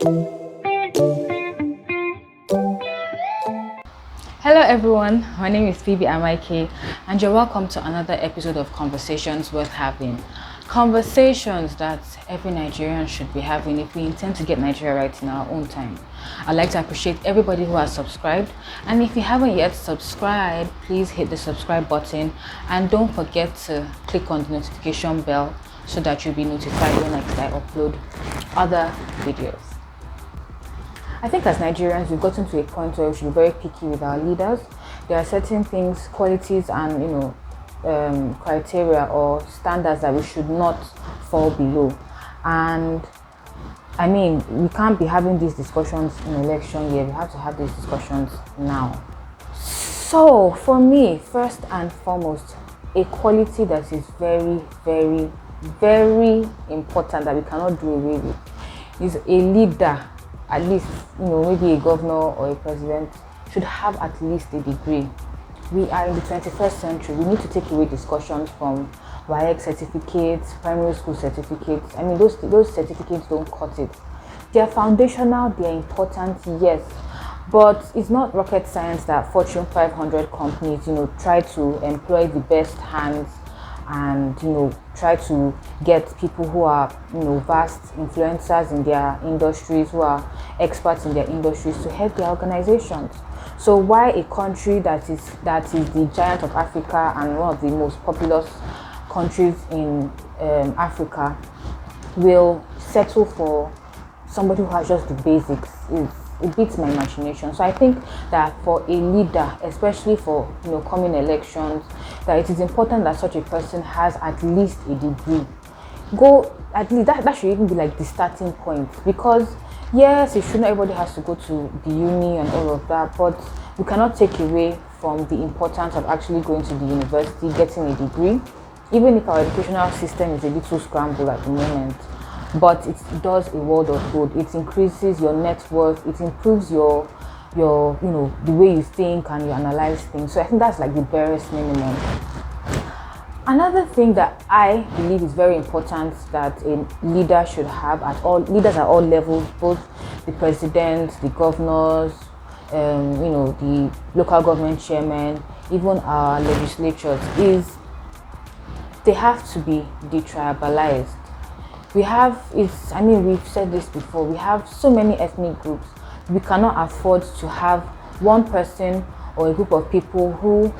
Hello everyone, my name is Phoebe Amaike and you're welcome to another episode of Conversations Worth Having. Conversations that every Nigerian should be having if we intend to get Nigeria right in our own time. I'd like to appreciate everybody who has subscribed, and if you haven't yet subscribed, please hit the subscribe button and don't forget to click on the notification bell so that you'll be notified when next I upload other videos. I think as Nigerians, we've gotten to a point where we should be very picky with our leaders. There are certain things, qualities, and criteria or standards that we should not fall below. And I mean, we can't be having these discussions in election year. We have to have these discussions now. So for me, first and foremost, a quality that is very, very, very important that we cannot do away with is a leader. At least, maybe a governor or a president should have at least a degree. We are in the 21st century. We need to take away discussions from WAEC certificates, primary school certificates. I mean, those certificates don't cut it. They are foundational, they are important, yes. But it's not rocket science that Fortune 500 companies, try to employ the best hands and try to get people who are vast influencers in their industries, who are experts in their industries to head their organizations. So why a country that is the giant of Africa and one of the most populous countries in Africa will settle for somebody who has just the basics? It beats my imagination. So I think that for a leader, especially for coming elections, that it is important that such a person has at least a degree. At least that should even be like the starting point, because yes, it shouldn't, everybody has to go to the uni and all of that, but we cannot take away from the importance of actually going to the university, getting a degree, even if our educational system is a little scrambled at the moment. But it does a world of good. It increases your net worth. It improves your the way you think and you analyze things. So I think that's like the barest minimum. Another thing that I believe is very important that a leader should have leaders at all levels, both the president, the governors, the local government chairmen, even our legislatures, is they have to be detribalized. We've said this before, we have so many ethnic groups. We cannot afford to have one person or a group of people who,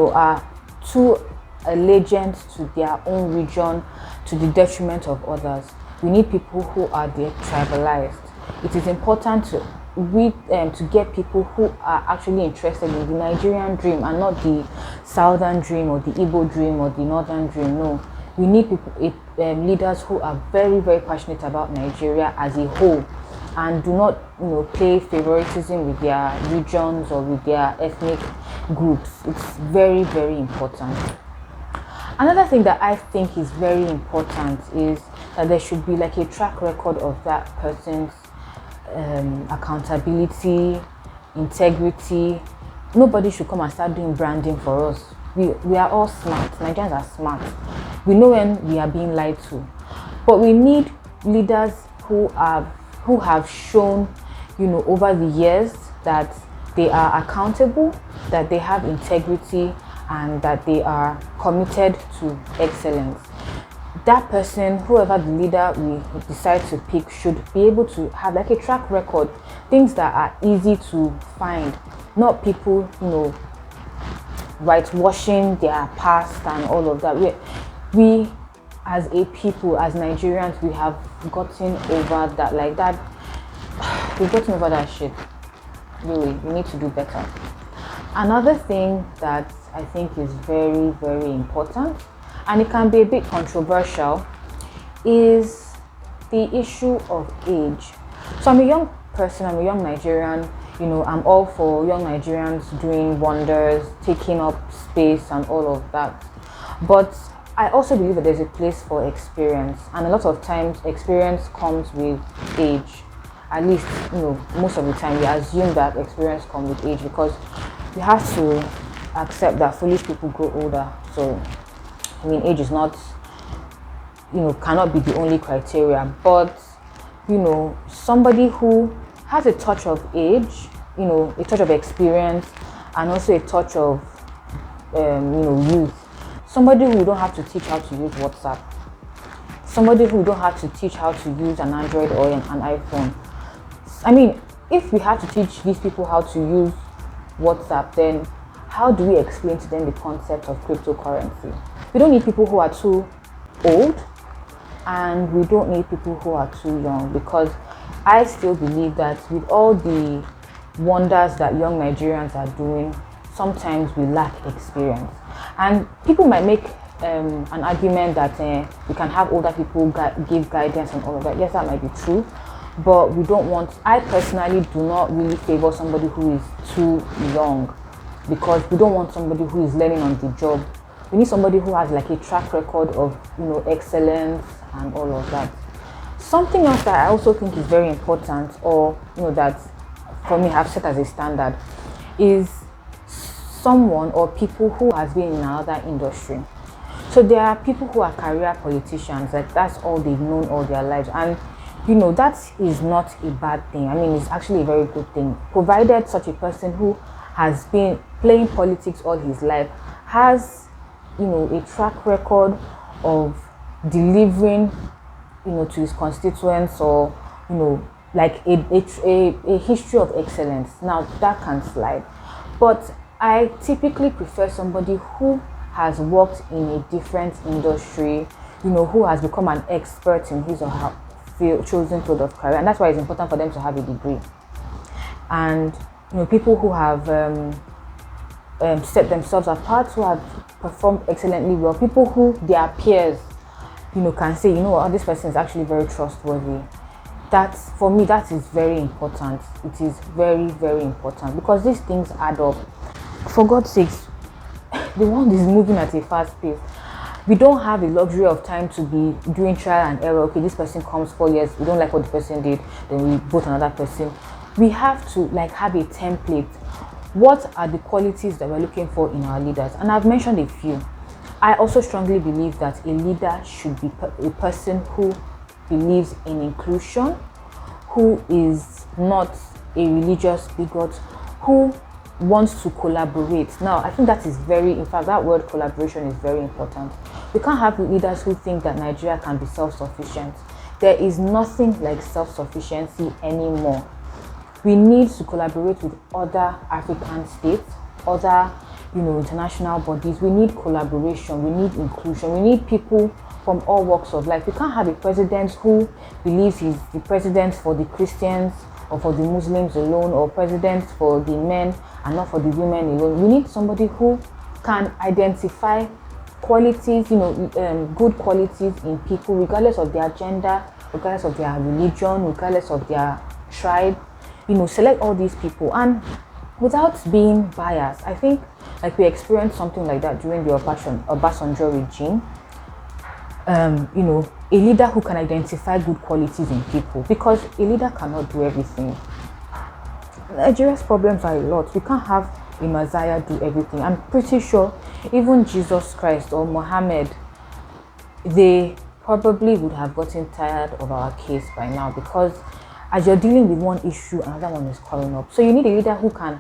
are too allegiant to their own region to the detriment of others. We need people who are detribalized. It is important to get people who are actually interested in the Nigerian dream and not the Southern dream or the Igbo dream or the Northern dream. No. We need people, leaders who are very, very passionate about Nigeria as a whole and do not, play favoritism with their regions or with their ethnic groups. It's very, very important. Another thing that I think is very important is that there should be like a track record of that person's accountability, integrity. Nobody should come and start doing branding for us. We are all smart. Nigerians are smart. We know when we are being lied to. But we need leaders who have shown, over the years that they are accountable, that they have integrity, and that they are committed to excellence. That person, whoever the leader we decide to pick, should be able to have like a track record, things that are easy to find, not people, whitewashing their past and all of that. We as a people, as Nigerians, we have gotten over that, like that. We've gotten over that shit. Really, we need to do better. Another thing that I think is very, very important, and it can be a bit controversial, is the issue of age. So I'm a young person, I'm a young Nigerian, I'm all for young Nigerians doing wonders, taking up space and all of that. But I also believe that there's a place for experience, and a lot of times experience comes with age. At least, most of the time we assume that experience comes with age because we have to accept that foolish people grow older. So, age is not, cannot be the only criteria, but somebody who has a touch of age, a touch of experience, and also a touch of youth. Somebody who don't have to teach how to use WhatsApp. Somebody who don't have to teach how to use an Android or an iPhone. I mean, if we have to teach these people how to use WhatsApp, then how do we explain to them the concept of cryptocurrency? We don't need people who are too old, and we don't need people who are too young, because I still believe that with all the wonders that young Nigerians are doing, sometimes we lack experience. And people might make an argument that we can have older people give guidance and all of that. Yes, that might be true, but I personally do not really favor somebody who is too young, because we don't want somebody who is learning on the job. We need somebody who has like a track record of excellence and all of that. Something else that I also think is very important, or that for me have set as a standard, is someone or people who has been in another industry. So there are people who are career politicians, like that's all they've known all their lives, and that is not a bad thing. I mean, it's actually a very good thing, provided such a person who has been playing politics all his life has a track record of delivering to his constituents, or like a history of excellence. Now that can slide, but I typically prefer somebody who has worked in a different industry, who has become an expert in his or her chosen field of career, and that's why it's important for them to have a degree. And people who have set themselves apart, who have performed excellently well, people who their peers can say, this person is actually very trustworthy. That's, for me, that is very important. It is very, very important, because these things add up. For God's sakes, the world is moving at a fast pace. We don't have the luxury of time to be doing trial and error. Okay, this person comes 4 years, we don't like what the person did, then we vote another person. We have to have a template. What are the qualities that we're looking for in our leaders? And I've mentioned a few. I also strongly believe that a leader should be a person who believes in inclusion, who is not a religious bigot, who wants to collaborate. Now, I think that is in fact, that word collaboration is very important. We can't have leaders who think that Nigeria can be self-sufficient. There is nothing like self-sufficiency anymore. We need to collaborate with other African states, other international bodies. We need collaboration, we need inclusion, we need people from all walks of life. We can't have a president who believes he's the president for the Christians or for the Muslims alone, or president for the men and not for the women alone. We need somebody who can identify qualities, good qualities in people, regardless of their gender, regardless of their religion, regardless of their tribe. Select all these people, and without being biased. I think we experienced something like that during the Obasanjo regime. A leader who can identify good qualities in people, because a leader cannot do everything. Nigeria's problems are a lot. We can't have a Messiah do everything. I'm pretty sure even Jesus Christ or Muhammad, they probably would have gotten tired of our case by now, because as you're dealing with one issue, another one is coming up. So you need a leader who can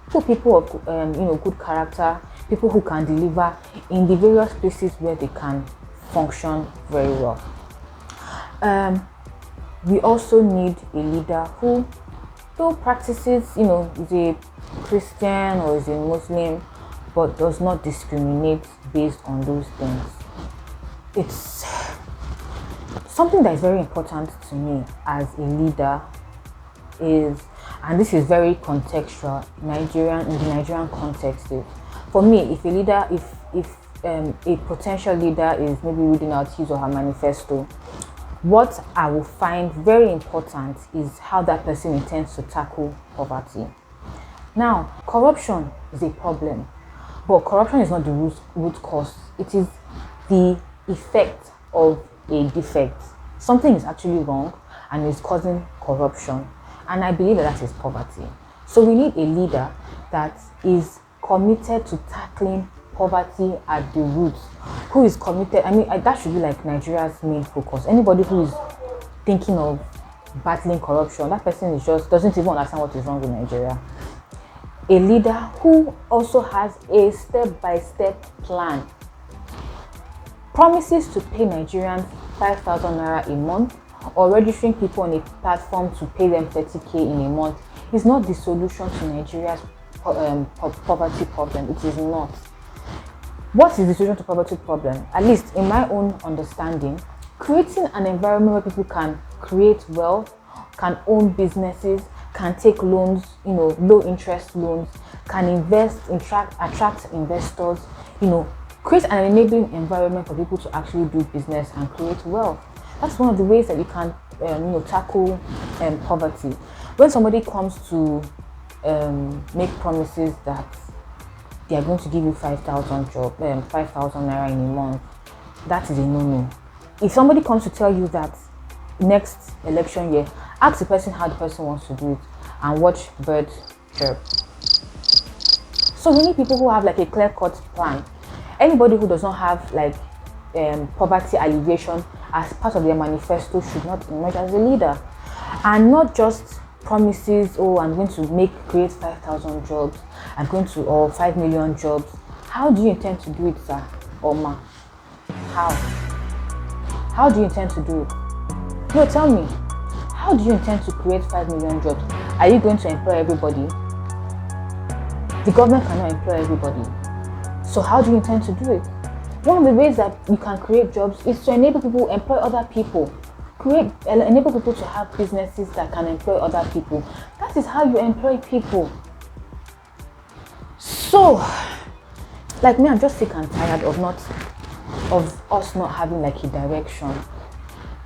put people of good character, people who can deliver in the various places where they can function very well. We also need a leader who, though practices, is a Christian or is a Muslim, but does not discriminate based on those things. It's something that is very important to me as a leader is, and this is very contextual, in the Nigerian context. For me, if a leader, if a potential leader is maybe reading out his or her manifesto, what I will find very important is how that person intends to tackle poverty. Now, corruption is a problem, but corruption is not the root cause. It is the effect of a defect. Something is actually wrong and is causing corruption, and I believe that is poverty. So we need a leader that is committed to tackling poverty at the roots, who is committed. I mean, that should be like Nigeria's main focus. Anybody who is thinking of battling corruption. That person is just doesn't even understand what is wrong with Nigeria. A leader who also has a step-by-step plan, promises to pay Nigerians 5,000 naira a month, or registering people on a platform to pay them 30k in a month, is not the solution to Nigeria's poverty problem. It is not. What is the solution to poverty problem? At least in my own understanding, creating an environment where people can create wealth, can own businesses, can take loans, low interest loans, can invest, attract investors, create an enabling environment for people to actually do business and create wealth. That's one of the ways that you can, tackle poverty. When somebody comes to make promises that they are going to give you 5,000 naira in a month, that is a no-no. If somebody comes to tell you that next election year, ask the person how the person wants to do it and watch birds chirp. So we need people who have like a clear-cut plan. Anybody who does not have like poverty alleviation as part of their manifesto should not emerge as a leader. And not just promises, I'm going to create 5,000 jobs, or 5 million jobs. How do you intend to do it, sir or ma? How do you intend to do it? No, tell me. How do you intend to create 5 million jobs? Are you going to employ everybody? The government cannot employ everybody. So how do you intend to do it? One of the ways that you can create jobs is to enable people, employ other people. Enable people to have businesses that can employ other people. That is how you employ people. So, like me, I'm just sick and tired of us not having like a direction.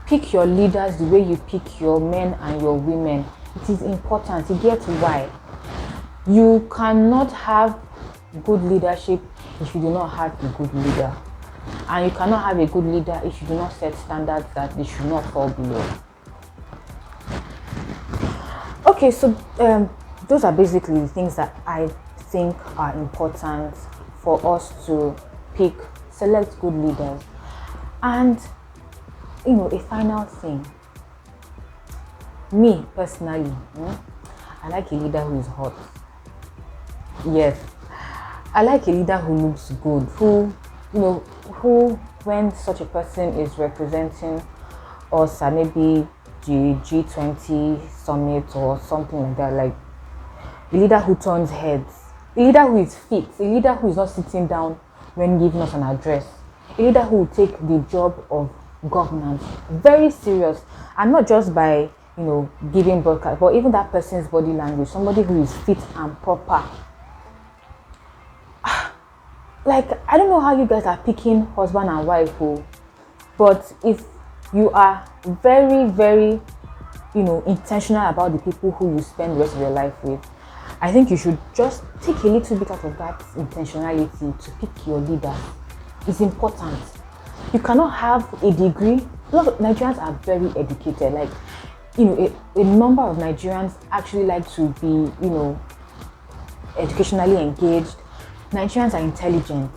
Pick your leaders the way you pick your men and your women. It is important. You get why. You cannot have good leadership if you do not have a good leader. And you cannot have a good leader if you do not set standards that they should not fall below. Okay, so those are basically the things that I think are important for us to select good leaders. And a final thing. Me personally, I like a leader who is hot. Yes, I like a leader who looks good, who when such a person is representing us at maybe the G20 summit or something like that, like a leader who turns heads, a leader who is fit, a leader who is not sitting down when giving us an address, a leader who will take the job of governance very serious, and not just by giving broadcast, but even that person's body language, somebody who is fit and proper. Like, I don't know how you guys are picking husband and wife, but if you are very, very, intentional about the people who you spend the rest of your life with, I think you should just take a little bit out of that intentionality to pick your leader. It's important. You cannot have a degree. A lot of Nigerians are very educated. Like, a number of Nigerians actually like to be, educationally engaged. Nigerians are intelligent.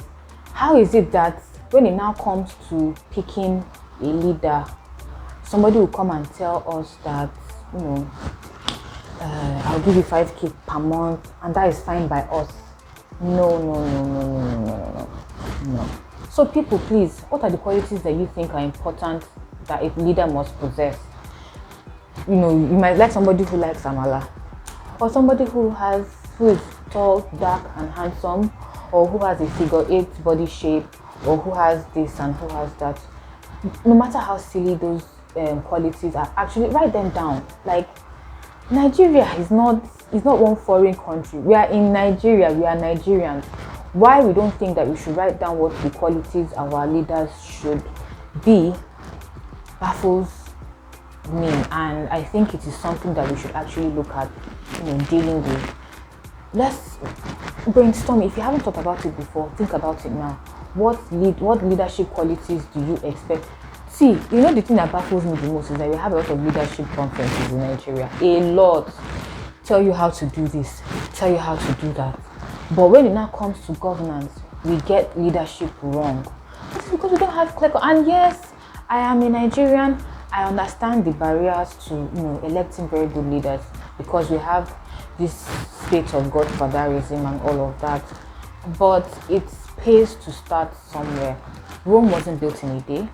How is it that when it now comes to picking a leader, somebody will come and tell us that, I'll give you 5k per month and that is fine by us? No. So people, please, what are the qualities that you think are important that a leader must possess? You might like somebody who likes amala, or somebody who is tall, dark and handsome, or who has a figure 8 body shape, or who has this and who has that. No matter how silly those qualities are, actually write them down. Like, Nigeria is not one foreign country. We are in Nigeria. We are Nigerians. Why we don't think that we should write down what the qualities of our leaders should be baffles me, and I think it is something that we should actually look at, dealing with. Let's brainstorm. If you haven't thought about it before, think about it now. What leadership qualities do you expect? See, the thing that baffles me the most is that we have a lot of leadership conferences in Nigeria. A lot. Tell you how to do this, tell you how to do that. But when it now comes to governance, we get leadership wrong. This is because we don't have clear. And yes, I am a Nigerian. I understand the barriers to electing very good leaders, because we have this state of godfatherism and all of that, but it pays to start somewhere. Rome wasn't built in a day.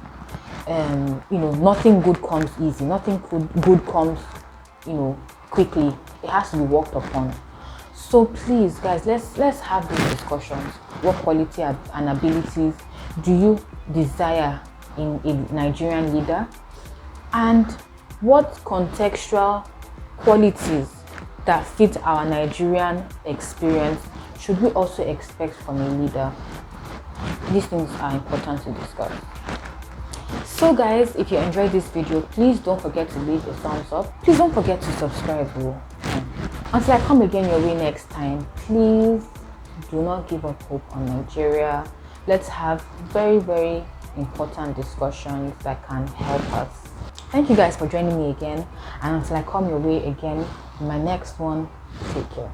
Nothing good comes easy, nothing good comes quickly. It has to be worked upon. So please guys, let's have these discussions. What quality and abilities do you desire in a Nigerian leader, and what contextual qualities that fit our Nigerian experience should we also expect from a leader? These things are important to discuss. So guys, if you enjoyed this video, please don't forget to leave a thumbs up. Please don't forget to subscribe. Until I come again your way next time, please do not give up hope on Nigeria. Let's have very, very important discussions that can help us. Thank you guys for joining me again, and until I come your way again in my next one, take care.